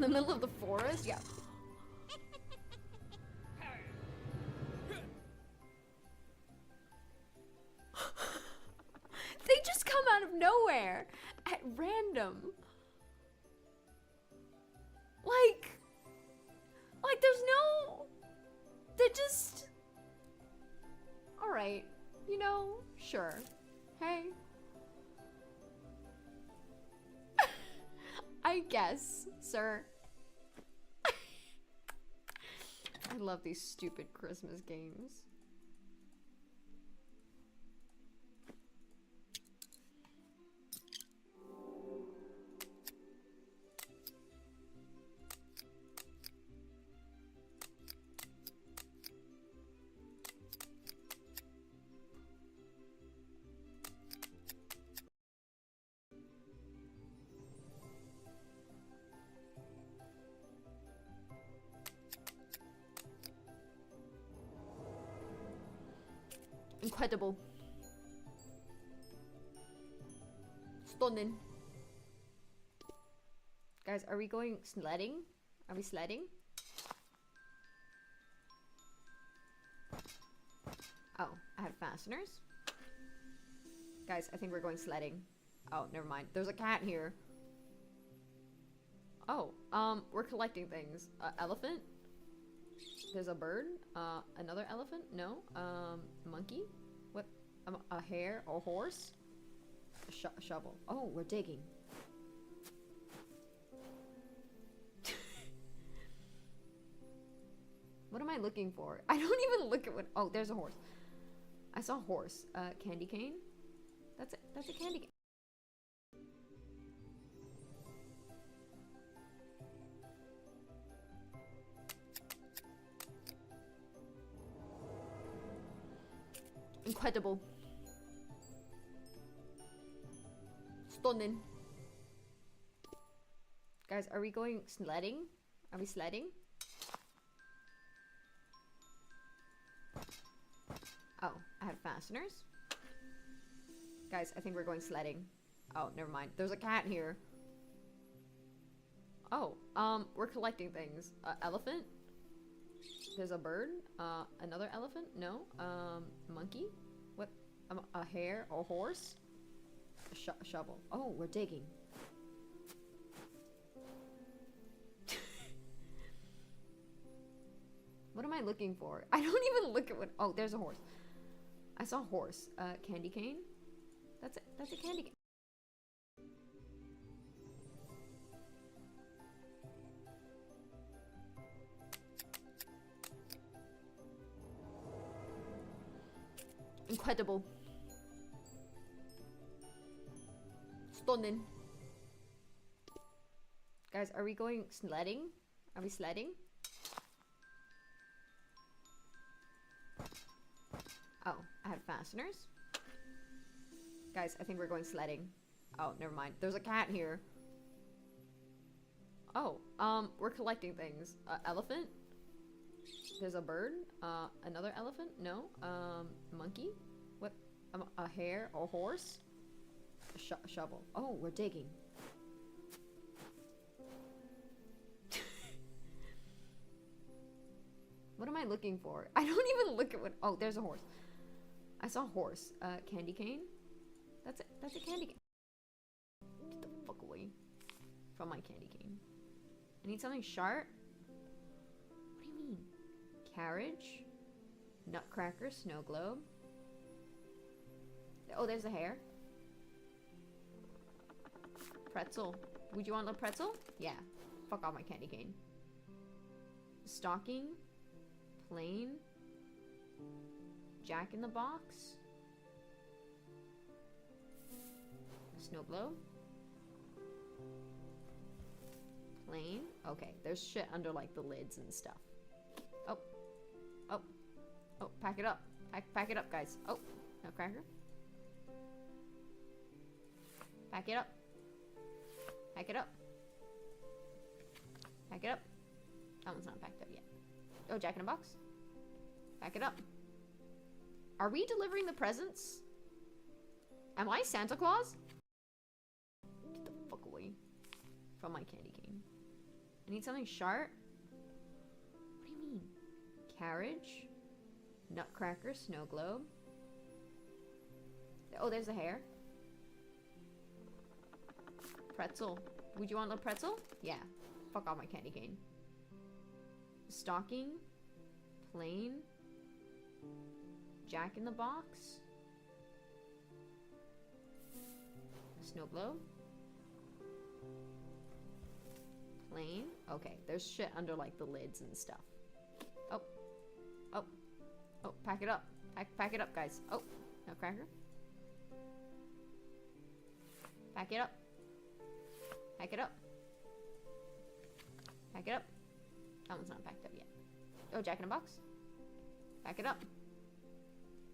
the middle of the forest? Yeah. They just come out of nowhere at random. Like there's no... They just... Alright. You know, sure. Hey. I guess, sir. I love these stupid Christmas games. Incredible. Stunning. Guys, are we going sledding? Are we sledding? Oh, I had fasteners. Guys, I think we're going sledding. Oh, never mind. There's a cat here. Oh, we're collecting things. Elephant? There's a bird. Another elephant? No. Monkey? What? A hare? A horse? A shovel. Oh, we're digging. What am I looking for? I don't even look at what... Oh, there's a horse. I saw a horse. Candy cane? That's it. That's a candy cane. Incredible. Stunning. Guys, are we going sledding? Are we sledding? Oh, I had fasteners. Guys, I think we're going sledding. Oh, never mind. There's a cat here. Oh, we're collecting things. Elephant? There's a bird. Another elephant? No. Monkey? What? A hare? A horse? A shovel. Oh, we're digging. What am I looking for? I don't even look at what... Oh, there's a horse. I saw a horse. Candy cane? That's it. That's a candy cane. Incredible. Stunning. Guys, are we going sledding? Are we sledding? Oh, I had fasteners. Guys, I think we're going sledding. Oh, never mind. There's a cat here. Oh, we're collecting things. Elephant? There's a bird. Another elephant? No. Monkey? What? A hare? A horse? A shovel. Oh, we're digging. What am I looking for? I don't even look at what... Oh, there's a horse. I saw a horse. Candy cane? That's it. That's a candy cane. Get the fuck away from my candy cane. I need something sharp. What do you mean? Carriage? Nutcracker? Snow globe? Oh, there's a hare. Pretzel. Would you want a pretzel? Yeah. Fuck off my candy cane. Stocking? Plain? Jack in the Box? Snow globe? Plain? Okay, there's shit under like the lids and stuff. Oh. Oh. Oh, pack it up. Pack it up, guys. Oh, nutcracker. Pack it up. Pack it up. Pack it up. That one's not packed up yet. Oh, Jack in a Box. Pack it up. Are we delivering the presents? Am I Santa Claus? Get the fuck away from my candy cane. I need something sharp. What do you mean? Carriage? Nutcracker? Snow globe? Oh, there's a hair. Pretzel. Would you want a pretzel? Yeah. Fuck off my candy cane. Stocking? Plain? Jack in the Box? Snow globe? Plain? Okay, there's shit under like the lids and stuff. Oh. Oh. Oh, pack it up. Pack it up, guys. Oh, nutcracker. Pack it up. Pack it up. Pack it up. That one's not packed up yet. Oh, Jack in a Box. Pack it up.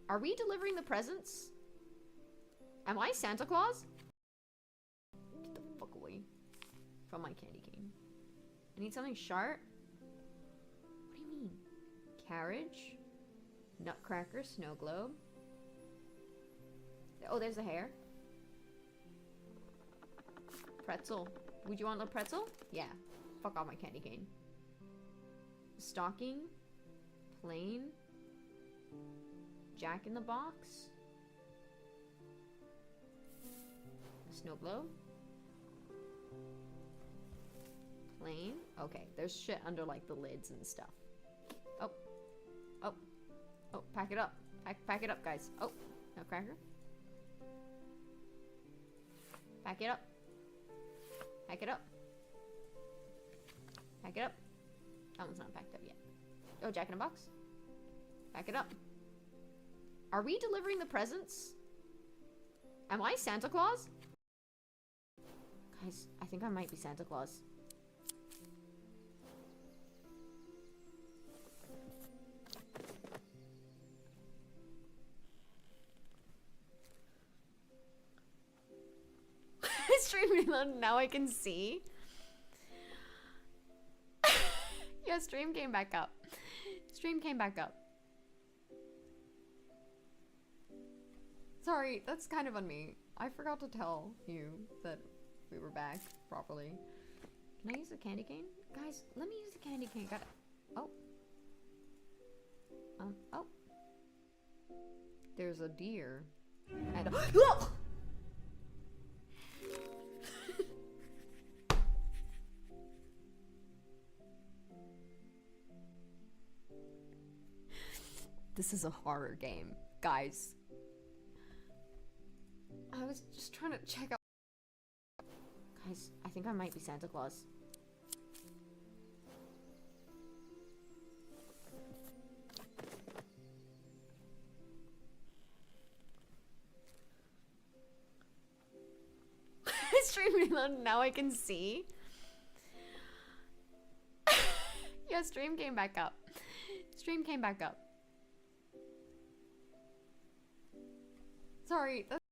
Are we delivering the presents? Am I Santa Claus? Get the fuck away from my candy cane. I need something sharp. What do you mean? Carriage? Nutcracker? Snow globe? Oh, there's a hair. Pretzel. Would you want a pretzel? Yeah. Fuck off my candy cane. Stocking? Plain? Jack in the Box? Snow globe? Plain? Okay, there's shit under like the lids and stuff. Oh. Oh. Oh, pack it up. Pack it up, guys. Oh, nutcracker. Pack it up. Pack it up. Pack it up. That one's not packed up yet. Oh, Jack in a Box. Pack it up. Are we delivering the presents? Am I Santa Claus? Guys, I think I might be Santa Claus. Stream reloaded, now I can see. Yeah, stream came back up. Stream came back up. Sorry, that's kind of on me. I forgot to tell you that we were back properly. Can I use the candy cane? Guys, let me use the candy cane. Got it. Oh. Oh. There's a deer. And a This is a horror game, guys. I was just trying to check out. Guys, I think I might be Santa Claus. Stream reloaded, now I can see. Yeah, stream came back up. Stream came back up. Sorry, that's